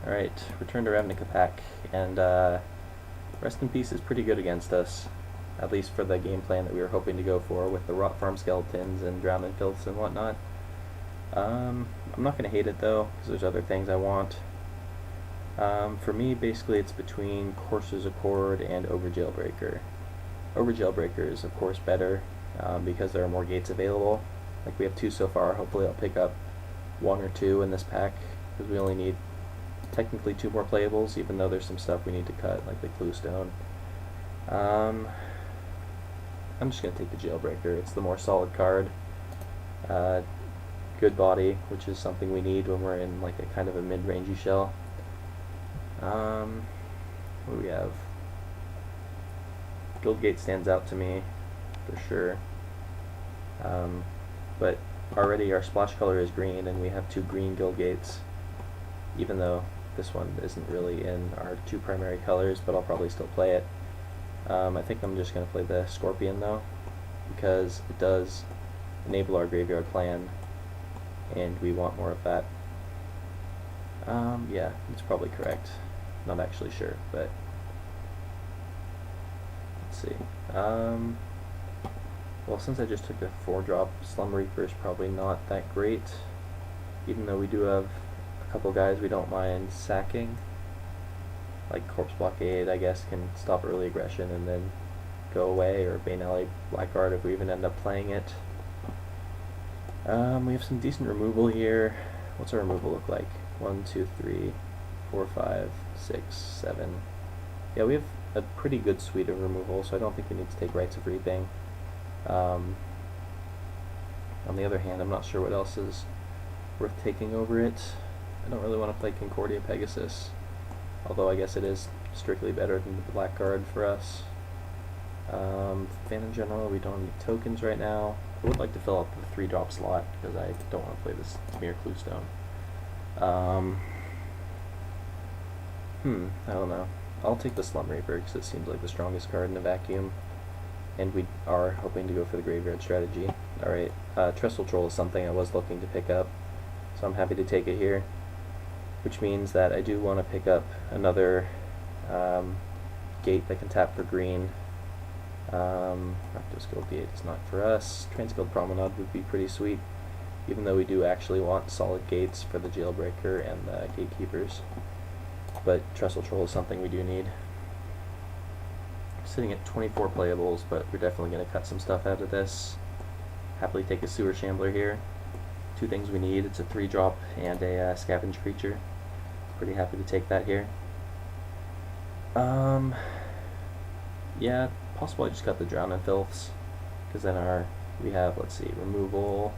Alright, return to Ravnica pack, and Rest in Peace is pretty good against us, at least for the game plan that we were hoping to go for with the Rot Farm Skeletons and Drown in Filths and whatnot. I'm not going to hate it though, because there's other things I want. For me, basically it's between Courser's Accord and Over Jailbreaker. Over Jailbreaker is of course better, because there are more gates available. Like we have 2 so far, hopefully I'll pick up 1 or 2 in this pack, because we only need technically 2 more playables, even though there's some stuff we need to cut, like the Cluestone. I'm just going to take the Jailbreaker. It's the more solid card. Good body, which is something we need when we're in like a kind of a mid-rangey shell. What do we have? Guildgate stands out to me, for sure. But already our splash color is green, and we have 2 green Guildgates, even though this one isn't really in our 2 primary colors, but I'll probably still play it. I think I'm just going to play the Scorpion though, because it does enable our graveyard plan, and we want more of that. Yeah, it's probably correct. Not actually sure, but let's see. Well, since I just took a 4-drop, Slum Reaper is probably not that great, even though we do have a couple guys we don't mind sacking. Like Corpse Blockade, I guess, can stop early aggression and then go away, or Bane Alley Blackguard if we even end up playing it. We have some decent removal here. What's our removal look like? 1, 2, 3, 4, 5, 6, 7. Yeah, we have a pretty good suite of removal, so I don't think we need to take Rites of Reaping. On the other hand, I'm not sure what else is worth taking over it. I don't really want to play Concordia Pegasus, although I guess it is strictly better than the Blackguard for us. Phantom General, we don't need tokens right now. I would like to fill up the 3-drop slot, because I don't want to play this Mere Cluestone. I don't know. I'll take the Slum Reaper, because it seems like the strongest card in a vacuum, and we are hoping to go for the graveyard strategy. Alright, Trestle Troll is something I was looking to pick up, so I'm happy to take it here, which means that I do want to pick up another gate that can tap for green. Rakdos Guild Gate is not for us. Transguild Promenade would be pretty sweet, even though we do actually want solid gates for the Jailbreaker and the Gatekeepers. But Trestle Troll is something we do need. Sitting at 24 playables, but we're definitely going to cut some stuff out of this. Happily take a Sewer Shambler here. 2 things we need. It's a 3-drop and a Scavenge Creature. Pretty happy to take that here. Yeah, possible I just got the Drown in Filths, because then we have, let's see, removal,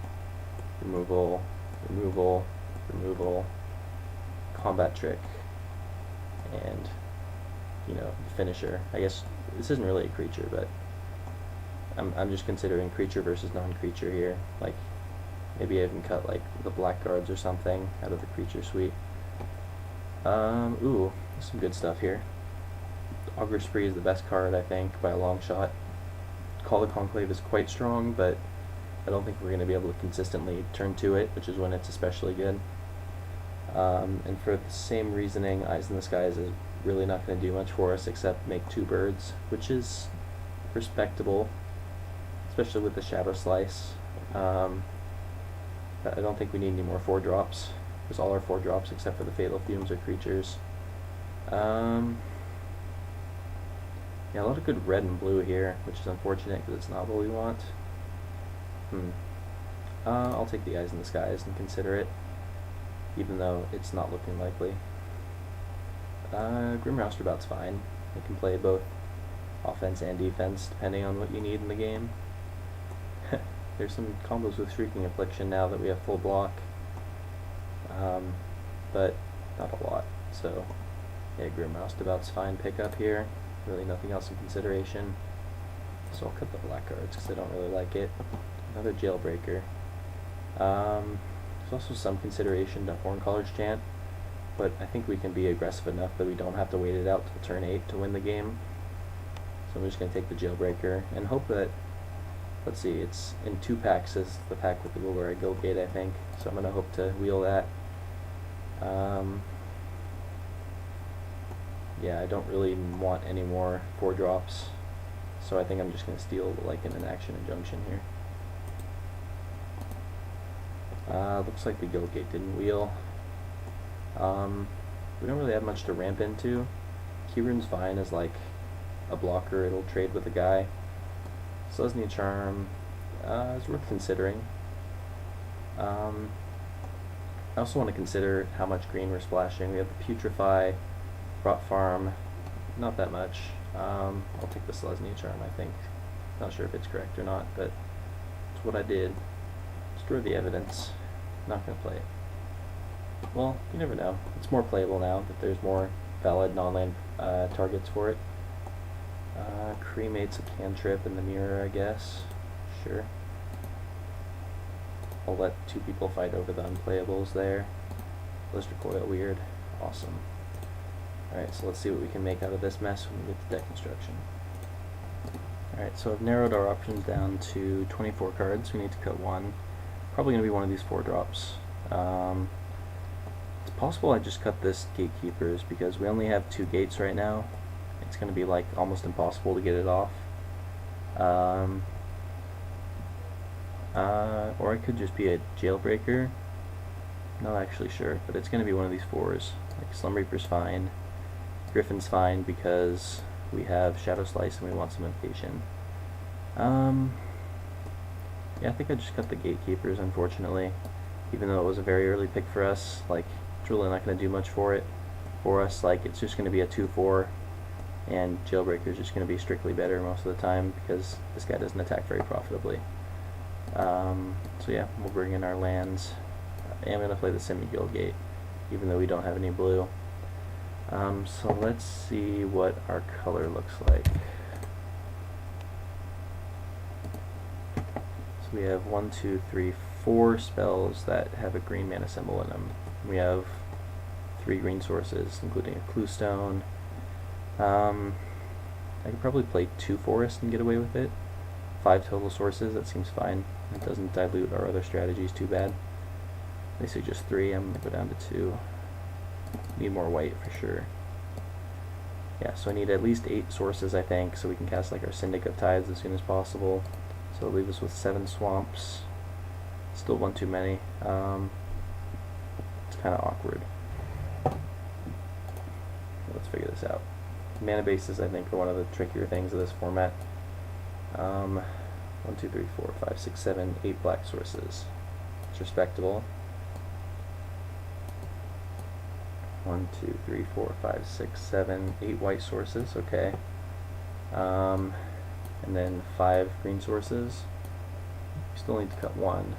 removal, removal, removal, combat trick, and, you know, finisher. I guess this isn't really a creature, but I'm just considering creature versus non-creature here. Like, maybe I even cut like the Blackguards or something out of the creature suite. Ooh, there's some good stuff here. Augur Spree is the best card, I think, by a long shot. Call the Conclave is quite strong, but I don't think we're going to be able to consistently turn to it, which is when it's especially good. And for the same reasoning, Eyes in the Skies is really not going to do much for us except make 2 birds, which is respectable, especially with the Shadow Slice. I don't think we need any more 4-drops, because all our 4-drops except for the Fatal Fumes are creatures. Yeah, a lot of good red and blue here, which is unfortunate because it's not what we want. I'll take the Eyes in the Skies and consider it, even though it's not looking likely. Grim Roustabout's fine. It can play both offense and defense, depending on what you need in the game. There's some combos with Shrieking Affliction now that we have full block, but not a lot. So, yeah, Grim Roustabout's fine pickup here. Really nothing else in consideration. So I'll cut the Blackguards because I don't really like it. Another Jailbreaker. There's also some consideration to Horncollar's Chant, but I think we can be aggressive enough that we don't have to wait it out till turn 8 to win the game. So I'm just going to take the Jailbreaker and hope that, let's see, it's in 2 packs as the pack with the Golgari Guildgate, I think. So I'm going to hope to wheel that. yeah, I don't really want any more 4-drops, so I think I'm just going to steal like an Inaction Injunction here. Looks like the Guildgate didn't wheel. We don't really have much to ramp into. Keyrune's fine as like a blocker, it'll trade with a guy. Selesnya Charm is worth considering. I also want to consider how much green we're splashing. We have the Putrefy, Rot Farm, not that much. I'll take the Selesnya Charm, I think. Not sure if it's correct or not, but it's what I did. Destroy the evidence. Not going to play it. Well, you never know. It's more playable now that there's more valid non-land targets for it. Cremate's a cantrip in the mirror, I guess. Sure. I'll let 2 people fight over the unplayables there. Blister Coil, weird. Awesome. Alright, so let's see what we can make out of this mess when we get to deck construction. Alright, so I've narrowed our options down to 24 cards. We need to cut one. Probably going to be one of these 4-drops. It's possible I just cut this Gatekeepers because we only have 2 gates right now. It's going to be like almost impossible to get it off. Or it could just be a Jailbreaker. Not actually sure, but it's going to be one of these 4s. Like Slum Reaper's fine. Griffin's fine because we have Shadow Slice and we want some Impatient. Yeah, I think I just cut the Gatekeepers, unfortunately. Even though it was a very early pick for us, like, it's really not going to do much for us. Like, it's just going to be a 2-4, and Jailbreaker's just going to be strictly better most of the time because this guy doesn't attack very profitably. So yeah, we'll bring in our lands. I am going to play the Semi-Guildgate, even though we don't have any blue. So let's see what our color looks like. So we have 1, 2, 3, 4 spells that have a green mana symbol in them. We have 3 green sources, including a Cluestone. I could probably play 2 forests and get away with it. 5 total sources, that seems fine. It doesn't dilute our other strategies too bad. They say just 3, I'm going to go down to 2. Need more white for sure. Yeah, so I need at least 8 sources, I think, so we can cast like our Syndic of Tides as soon as possible. So it'll leave us with 7 swamps. Still one too many. It's kind of awkward. Let's figure this out. Mana bases, I think, are one of the trickier things of this format. 1, 2, 3, 4, 5, 6, 7, 8 black sources. It's respectable. 1, 2, 3, 4, 5, 6, 7, 8 white sources, okay. And then 5 green sources. Still need to cut 1.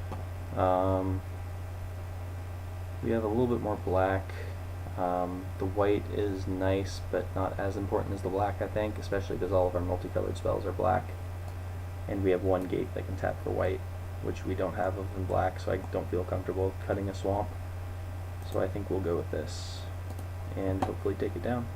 We have a little bit more black. The white is nice, but not as important as the black, I think, especially because all of our multicolored spells are black. And we have 1 gate that can tap for white, which we don't have in black, so I don't feel comfortable cutting a swamp. So I think we'll go with this and hopefully take it down.